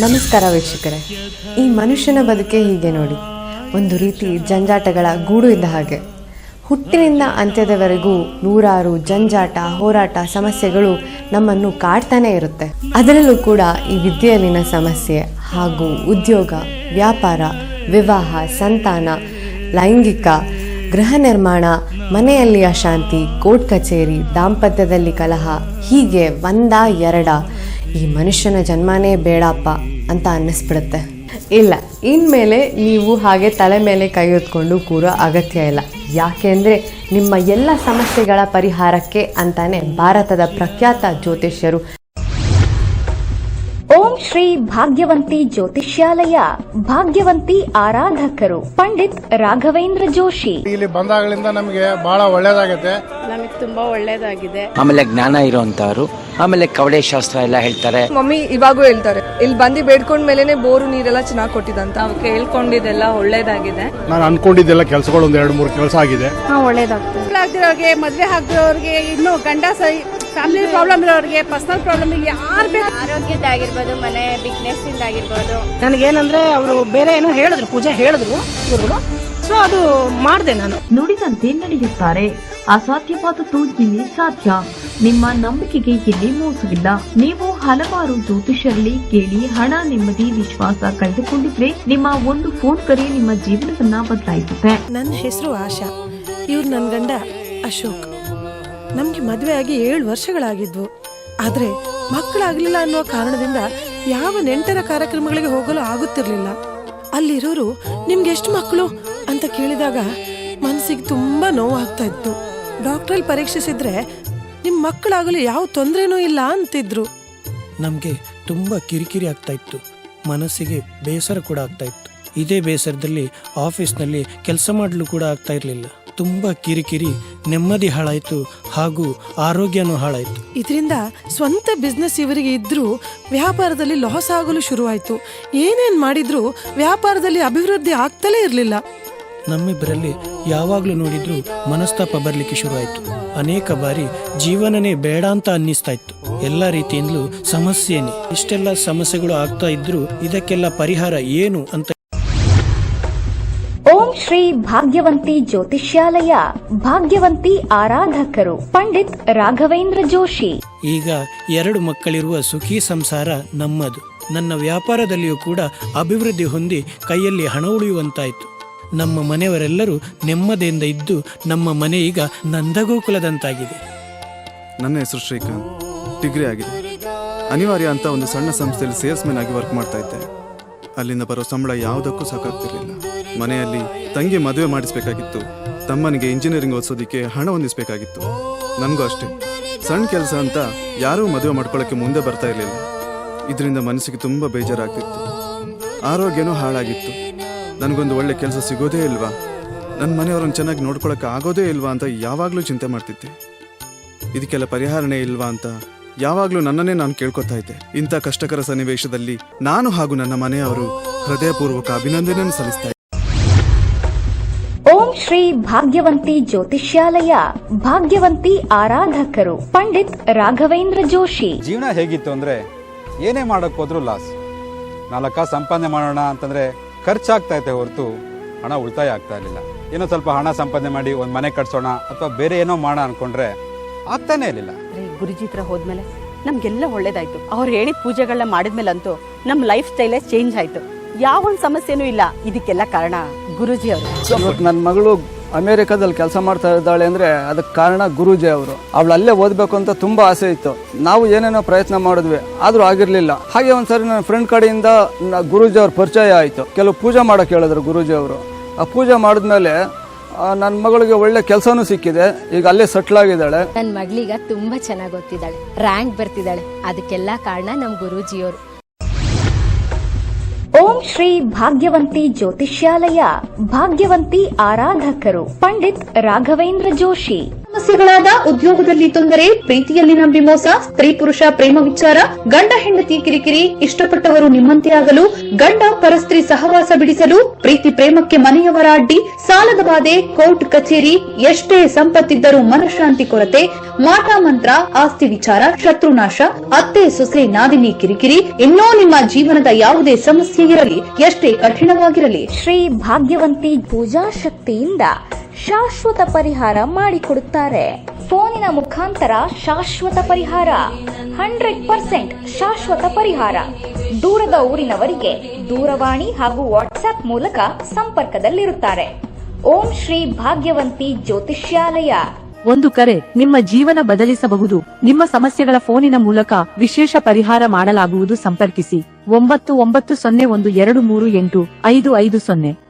ನಮಸ್ಕಾರ ವೀಕ್ಷಕರೇ. ಈ ಮನುಷ್ಯನ ಬದುಕೆ ಹೀಗೆ ನೋಡಿ, ಒಂದು ರೀತಿ ಜಂಜಾಟಗಳ ಗೂಡು ಇದ್ದ ಹಾಗೆ. ಹುಟ್ಟಿನಿಂದ ಅಂತ್ಯದವರೆಗೂ ನೂರಾರು ಜಂಜಾಟ, ಹೋರಾಟ, ಸಮಸ್ಯೆಗಳು ನಮ್ಮನ್ನು ಕಾಡ್ತಾನೆ ಇರುತ್ತೆ. ಅದರಲ್ಲೂ ಕೂಡ ಈ ವಿದ್ಯೆಯಲ್ಲಿನ ಸಮಸ್ಯೆ ಹಾಗೂ ಉದ್ಯೋಗ, ವ್ಯಾಪಾರ, ವಿವಾಹ, ಸಂತಾನ, ಲೈಂಗಿಕ, ಗೃಹ ನಿರ್ಮಾಣ, ಮನೆಯಲ್ಲಿ ಅಶಾಂತಿ, ಕೋರ್ಟ್ ಕಚೇರಿ, ದಾಂಪತ್ಯದಲ್ಲಿ ಕಲಹ, ಹೀಗೆ ಒಂದ ಎರಡ ಈ ಮನುಷ್ಯನ ಜನ್ಮನೇ ಬೇಡಪ್ಪ ಅಂತ ಅನ್ನಿಸ್ಬಿಡುತ್ತೆ. ಇಲ್ಲ, ಇನ್ಮೇಲೆ ನೀವು ಹಾಗೆ ತಲೆ ಮೇಲೆ ಕೈ ಹೊತ್ಕೊಂಡು ಕೂರೋ ಅಗತ್ಯ ಇಲ್ಲ. ಯಾಕೆಂದರೆ ನಿಮ್ಮ ಎಲ್ಲ ಸಮಸ್ಯೆಗಳ ಪರಿಹಾರಕ್ಕೆ ಅಂತಾನೆ ಭಾರತದ ಪ್ರಖ್ಯಾತ ಜ್ಯೋತಿಷ್ಯರು ಓಂ ಶ್ರೀ ಭಾಗ್ಯವಂತಿ ಜ್ಯೋತಿಷ್ಯಾಲಯ, ಭಾಗ್ಯವಂತಿ ಆರಾಧಕರು ಪಂಡಿತ್ ರಾಘವೇಂದ್ರ ಜೋಶಿ. ಇಲ್ಲಿ ಬಂದಾಗಲಿಂದ ನಮಗೆ ಬಹಳ ಒಳ್ಳೇದಾಗೈತೆ. ನಮಗೆ ತುಂಬಾ ಒಳ್ಳೇದಾಗಿದೆ. ಆಮೇಲೆ ಜ್ಞಾನ ಇರುವಂತವ್ರು, ಆಮೇಲೆ ಕವಡೆ ಶಾಸ್ತ್ರ ಎಲ್ಲ ಹೇಳ್ತಾರೆ. ಮಮ್ಮಿ ಇವಾಗೂ ಹೇಳ್ತಾರೆ, ಇಲ್ಲಿ ಬಂದು ಬೇಡ್ಕೊಂಡ್ ಮೇಲೆನೆ ಬೋರು ನೀರೆಲ್ಲ ಚೆನ್ನಾಗಿ ಕೊಟ್ಟಿದಂತ. ನಾವು ಕೇಳ್ಕೊಂಡಿದ್ದೆಲ್ಲ ಒಳ್ಳೇದಾಗಿದೆ. ನಾನು ಅನ್ಕೊಂಡಿದ್ದೆಲ್ಲ ಕೆಲಸಗಳು ಒಂದು 2-3 ಕೆಲಸ ಆಗಿದೆ. ಒಳ್ಳೇದಾಗ್ತದೆ. ಮದ್ವೆ ಹಾಕಿದವ್ರಿಗೆ, ಇನ್ನು ಗಂಡ ಫ್ಯಾಮಿಲಿ ಪ್ರಾಬ್ಲಮ್ ಇರೋರಿಗೆ, ಪರ್ಸನಲ್ ಪ್ರಾಬ್ಲಮ್ ಯಾರು ಬೇಕು, ಆರೋಗ್ಯದ್ದಾಗಿರ್ಬೋದು, ಮನೆ ಬಿಸ್ನೆಸ್ ಇಂದಾಗಿರ್ಬೋದು. ನನಗೇನಂದ್ರೆ ಅವರು ಬೇರೆ ಏನೋ ಹೇಳಿದ್ರು, ಪೂಜೆ ಹೇಳಿದ್ರು ಗುರುಗಳು. ಸೊ ಅದು ಮಾಡಿದೆ ನಾನು. ನುಡಿದಂತೆ ನಡೆಯುತ್ತಾರೆ. ಅಸಾಧ್ಯವಾದದ್ದು ಇಲ್ಲಿ ಸಾಧ್ಯ. ನಿಮ್ಮ ನಂಬಿಕೆಗೆ ಇಲ್ಲಿ ಮೋಸವಿಲ್ಲ. ನೀವು ಹಲವಾರು ಜ್ಯೋತಿಷರಲ್ಲಿ ಕೇಳಿ ಹಣ, ನೆಮ್ಮದಿ, ವಿಶ್ವಾಸ ಕಳೆದುಕೊಂಡಿದ್ರೆ ನಿಮ್ಮ ಒಂದು ಫೋನ್ ಕರೆ ನಿಮ್ಮ ಜೀವನವನ್ನ ಬದಲಾಯಿಸುತ್ತೆ. ನನ್ನ ಹೆಸರು ಆಶಾ, ಇವ್ರು ನನ್ನ ಗಂಡ ಅಶೋಕ್. ನಮ್ಗೆ ಮದುವೆ ಆಗಿ 7 ವರ್ಷಗಳಾಗಿದ್ವು. ಆದ್ರೆ ಮಕ್ಕಳಾಗ್ಲಿಲ್ಲ ಅನ್ನೋ ಕಾರಣದಿಂದ ಯಾವ ನೆಂಟರ ಕಾರ್ಯಕ್ರಮಗಳಿಗೆ ಹೋಗಲು ಆಗುತ್ತಿರ್ಲಿಲ್ಲ. ಅಲ್ಲಿರೋರು ನಿಮ್ಗೆ ಎಷ್ಟು ಮಕ್ಕಳು ಅಂತ ಕೇಳಿದಾಗ ಮನಸ್ಸಿಗೆ ತುಂಬಾ ನೋವಾಗ್ತಾ ಇತ್ತು. ಡಾಕ್ಟ್ರಲ್ಲಿ ಪರೀಕ್ಷಿಸಿದ್ರೆ ನಿಮ್ ಮಕ್ಕಳಾಗಲು ಯಾವ ತೊಂದ್ರೆನೂ ಇಲ್ಲ ಅಂತಿದ್ರು. ನಮ್ಗೆ ತುಂಬಾ ಕಿರಿಕಿರಿ ಆಗ್ತಾ ಇತ್ತು, ಮನಸ್ಸಿಗೆ ಬೇಸರ ಕೂಡ ಆಗ್ತಾ ಇತ್ತು. ಇದೇ ಬೇಸರದಲ್ಲಿ ಆಫೀಸ್ನಲ್ಲಿ ಕೆಲಸ ಮಾಡಲು ಕೂಡ ಆಗ್ತಾ ಇರ್ಲಿಲ್ಲ. ತುಂಬಾ ಕಿರಿಕಿರಿ, ನೆಮ್ಮದಿ ಹಾಳಾಯ್ತು ಹಾಗೂ ಆರೋಗ್ಯನೂ ಹಾಳಾಯ್ತು. ಇದರಿಂದ ಸ್ವಂತ ಬಿಸ್ನೆಸ್ ಇವರಿಗೆ ಇದ್ರೂ ವ್ಯಾಪಾರದಲ್ಲಿ ಲಾಸ್ ಆಗಲು ಶುರುವಾಯ್ತು. ಏನೇನ್ ಮಾಡಿದ್ರು ವ್ಯಾಪಾರದಲ್ಲಿ ಅಭಿವೃದ್ಧಿ ಆಗ್ತಲೇ ಇರ್ಲಿಲ್ಲ. ನಮ್ಮಿಬ್ಬರಲ್ಲಿ ಯಾವಾಗ್ಲೂ ನೋಡಿದ್ರು ಮನಸ್ತಾಪ ಬರ್ಲಿಕ್ಕೆ ಶುರುವಾಯ್ತು. ಅನೇಕ ಬಾರಿ ಜೀವನನೇ ಬೇಡ ಅಂತ ಅನ್ನಿಸ್ತಾ ಇತ್ತು. ಎಲ್ಲ ರೀತಿಯಿಂದಲೂ ಸಮಸ್ಯೆನೇ. ಇಷ್ಟೆಲ್ಲ ಸಮಸ್ಯೆಗಳು ಆಗ್ತಾ ಇದ್ರು ಇದಕ್ಕೆಲ್ಲ ಪರಿಹಾರ ಏನು ಅಂತ. ಓಂ ಶ್ರೀ ಭಾಗ್ಯವಂತಿ ಜ್ಯೋತಿಷ್ಯಾಲಯ, ಭಾಗ್ಯವಂತಿ ಆರಾಧಕರು ಪಂಡಿತ್ ರಾಘವೇಂದ್ರ ಜೋಶಿ. ಈಗ 2 ಮಕ್ಕಳಿರುವ ಸುಖಿ ಸಂಸಾರ ನಮ್ಮದು. ನನ್ನ ವ್ಯಾಪಾರದಲ್ಲಿಯೂ ಕೂಡ ಅಭಿವೃದ್ಧಿ ಹೊಂದಿ ಕೈಯಲ್ಲಿ ಹಣ ಉಳಿಯುವಂತಾಯ್ತು. ನಮ್ಮ ಮನೆಯವರೆಲ್ಲರೂ ನೆಮ್ಮದಿಯಿಂದ ಇದ್ದು ನಮ್ಮ ಮನೆ ಈಗ ನಂದಗೋಕುಲದಂತಾಗಿದೆ. ನನ್ನ ಹೆಸರು ಶ್ರೀಕಾಂತ್, ಡಿಗ್ರಿ ಆಗಿದೆ. ಅನಿವಾರ್ಯ ಅಂತ ಒಂದು ಸಣ್ಣ ಸಂಸ್ಥೆಯಲ್ಲಿ ಸೇಲ್ಸ್ಮನ್ ಆಗಿ ವರ್ಕ್ ಮಾಡ್ತಾ ಇದ್ದೆ. ಅಲ್ಲಿಂದ ಬರೋ ಸಂಬಳ ಯಾವುದಕ್ಕೂ ಸಾಕಾಗ್ತಿರ್ಲಿಲ್ಲ. ಮನೆಯಲ್ಲಿ ತಂಗಿ ಮದುವೆ ಮಾಡಿಸ್ಬೇಕಾಗಿತ್ತು, ತಮ್ಮನಿಗೆ ಇಂಜಿನಿಯರಿಂಗ್ ಓದಿಸೋದಕ್ಕೆ ಹಣ ಹೊಂದಿಸ್ಬೇಕಾಗಿತ್ತು. ನನಗೂ ಅಷ್ಟೇ, ಸಣ್ಣ ಕೆಲಸ ಅಂತ ಯಾರೂ ಮದುವೆ ಮಾಡ್ಕೊಳ್ಳೋಕ್ಕೆ ಮುಂದೆ ಬರ್ತಾ ಇರಲಿಲ್ಲ. ಇದರಿಂದ ಮನಸ್ಸಿಗೆ ತುಂಬ ಬೇಜಾರಾಗ್ತಿತ್ತು. ಆರೋಗ್ಯನೂ ಹಾಳಾಗಿತ್ತು. ನನಗೊಂದು ಒಳ್ಳೆ ಕೆಲಸ ಸಿಗೋದೇ ಇಲ್ವಾ, ನನ್ನ ಮನೆಯವ್ರನ್ನ ಚೆನ್ನಾಗಿ ನೋಡ್ಕೊಳಕ್ಕೆ ಆಗೋದೇ ಇಲ್ವಾ ಅಂತ ಯಾವಾಗಲೂ ಚಿಂತೆ ಮಾಡ್ತಿದ್ದೆ. ಇದಕ್ಕೆಲ್ಲ ಪರಿಹಾರನೇ ಇಲ್ವಾ ಅಂತ ಯಾವಾಗಲೂ ನನ್ನನ್ನೇ ನಾನು ಕೇಳ್ಕೊತಾ ಇದ್ದೆ. ಇಂಥ ಕಷ್ಟಕರ ಸನ್ನಿವೇಶದಲ್ಲಿ ನಾನು ಹಾಗೂ ನನ್ನ ಮನೆಯವರು ಹೃದಯಪೂರ್ವಕ ಅಭಿನಂದನೆಯನ್ನು ಸಲ್ಲಿಸ್ತಾ ಇದ್ದೆ. ಓಂ ಶ್ರೀ ಭಾಗ್ಯವಂತಿ ಜ್ಯೋತಿಷ್ಯಾಲಯ, ಭಾಗ್ಯವಂತಿ ಆರಾಧಕರು ಪಂಡಿತ್ ರಾಘವೇಂದ್ರ ಜೋಶಿ. ಜೀವನ ಹೇಗಿತ್ತು ಅಂದ್ರೆ ಏನೇ ಮಾಡಕ್ ಹೋದ್ರು ಲಾಸ್. 4 ಕಾಸು ಸಂಪಾದನೆ ಮಾಡೋಣ ಅಂತಂದ್ರೆ ಖರ್ಚಾಗ್ತಾ ಇತ್ತೆ ಹೊರತು ಹಣ ಉಳಿತಾಯ ಆಗ್ತಾ ಇರಲಿಲ್ಲ. ಏನೋ ಸ್ವಲ್ಪ ಹಣ ಸಂಪಾದನೆ ಮಾಡಿ ಒಂದು ಮನೆ ಕಟ್ಸೋಣ ಅಥವಾ ಬೇರೆ ಏನೋ ಮಾಡೋಣ ಅನ್ಕೊಂಡ್ರೆ ಆಗ್ತಾನೆ ಇರಲಿಲ್ಲ. ಗುರುಜಿ ಹತ್ರ ಹೋದ್ಮೇಲೆ ನಮ್ಗೆಲ್ಲ ಒಳ್ಳೇದಾಯ್ತು. ಅವ್ರು ಹೇಳಿದ ಪೂಜೆಗಳನ್ನ ಮಾಡಿದ್ಮೇಲಂತೂ ನಮ್ ಲೈಫ್ ಸ್ಟೈಲೇ ಚೇಂಜ್ ಆಯ್ತು. ಯಾವೊಂದು ಸಮಸ್ಯೆನೂ ಇಲ್ಲ. ಇದಕ್ಕೆಲ್ಲ ಕಾರಣ ಗುರುಜಿ ಅವರು. ಇವತ್ತು ನನ್ನ ಮಗಳು ಅಮೆರಿಕಾದಲ್ಲಿ ಕೆಲಸ ಮಾಡ್ತಾ ಇದ್ದಾಳೆ ಅಂದ್ರೆ ಅದಕ್ಕೆ ಕಾರಣ ಗುರೂಜಿ ಅವರು. ಅವಳು ಅಲ್ಲೇ ಓದಬೇಕು ಅಂತ ತುಂಬಾ ಆಸೆ ಇತ್ತು. ನಾವು ಏನೇನೋ ಪ್ರಯತ್ನ ಮಾಡಿದ್ವಿ, ಆದ್ರೂ ಆಗಿರ್ಲಿಲ್ಲ. ಹಾಗೆ ಒಂದ್ಸರಿ ನನ್ನ ಫ್ರೆಂಡ್ ಕಡೆಯಿಂದ ಗುರೂಜಿ ಅವ್ರ ಪರಿಚಯ ಆಯ್ತು. ಕೆಲವು ಪೂಜೆ ಮಾಡಕ್ ಹೇಳಿದ್ರು ಗುರೂಜಿ ಅವರು. ಆ ಪೂಜೆ ಮಾಡಿದ್ಮೇಲೆ ನನ್ನ ಮಗಳಿಗೆ ಒಳ್ಳೆ ಕೆಲಸನೂ ಸಿಕ್ಕಿದೆ. ಈಗ ಅಲ್ಲೇ ಸೆಟ್ಲ್ ಆಗಿದ್ದಾಳೆ. ನನ್ನ ಮಗಳೀಗ ತುಂಬಾ ಚೆನ್ನಾಗಿ ಓದ್ತಿದ್ದಾಳೆ, ರ್ಯಾಂಕ್ ಬರ್ತಿದ್ದಾಳೆ. ಅದಕ್ಕೆಲ್ಲ ಕಾರಣ ನಮ್ ಗುರೂಜಿಯವರು. ಓಂ ಶ್ರೀ ಭಾಗ್ಯವಂತಿ ಜ್ಯೋತಿಷ್ಯಾಲಯ, ಭಾಗ್ಯವಂತಿ ಆರಾಧಕರು ಪಂಡಿತ್ ರಾಘವೇಂದ್ರ ಜೋಶಿ. ಸಮಸ್ಯೆಗಳಾದ ಉದ್ಯೋಗದಲ್ಲಿ ತೊಂದರೆ, ಪ್ರೀತಿಯಲ್ಲಿ ನಂಬಿ ಮೋಸ, ಸ್ತ್ರೀ ಪುರುಷ ಪ್ರೇಮ ವಿಚಾರ, ಗಂಡ ಹೆಂಡತಿ ಕಿರಿಕಿರಿ, ಇಷ್ಟಪಟ್ಟವರು ನಿಮ್ಮಂತೆ ಆಗಲು, ಗಂಡ ಪರಸ್ತ್ರೀ ಸಹವಾಸ ಬಿಡಿಸಲು, ಪ್ರೀತಿ ಪ್ರೇಮಕ್ಕೆ ಮನೆಯವರ ಅಡ್ಡಿ, ಸಾಲದ ಬಾಧೆ, ಕೋರ್ಟ್ ಕಚೇರಿ, ಎಷ್ಟೇ ಸಂಪತ್ತಿದ್ದರೂ ಮನಃಶಾಂತಿ ಕೊರತೆ, ಮಾಟ ಮಂತ್ರ, ಆಸ್ತಿ ವಿಚಾರ, ಶತ್ರುನಾಶ, ಅತ್ತೆ ಸೊಸೆ ನಾದಿನಿ ಕಿರಿಕಿರಿ, ಇನ್ನೂ ನಿಮ್ಮ ಜೀವನದ ಯಾವುದೇ ಸಮಸ್ಯೆ ಇರಲಿ, ಎಷ್ಟೇ ಕಠಿಣವಾಗಿರಲಿ, ಶ್ರೀ ಭಾಗ್ಯವಂತಿ ಪೂಜಾ ಶಕ್ತಿಯಿಂದ ಶಾಶ್ವತ ಪರಿಹಾರ ಮಾಡಿಕೊಡುತ್ತಾರೆ. ಫೋನಿನ ಮುಖಾಂತರ ಶಾಶ್ವತ ಪರಿಹಾರ, 100% ಶಾಶ್ವತ ಪರಿಹಾರ. ದೂರದ ಊರಿನವರಿಗೆ ದೂರವಾಣಿ ಹಾಗೂ ವಾಟ್ಸ್ಆಪ್ ಮೂಲಕ ಸಂಪರ್ಕದಲ್ಲಿರುತ್ತಾರೆ. ಓಂ ಶ್ರೀ ಭಾಗ್ಯವಂತಿ ಜ್ಯೋತಿಷ್ಯಾಲಯ. ಒಂದು ಕರೆ ನಿಮ್ಮ ಜೀವನ ಬದಲಿಸಬಹುದು. ನಿಮ್ಮ ಸಮಸ್ಯೆಗಳ ಫೋನಿನ ಮೂಲಕ ವಿಶೇಷ ಪರಿಹಾರ ಮಾಡಲಾಗುವುದು. ಸಂಪರ್ಕಿಸಿ 9901238550.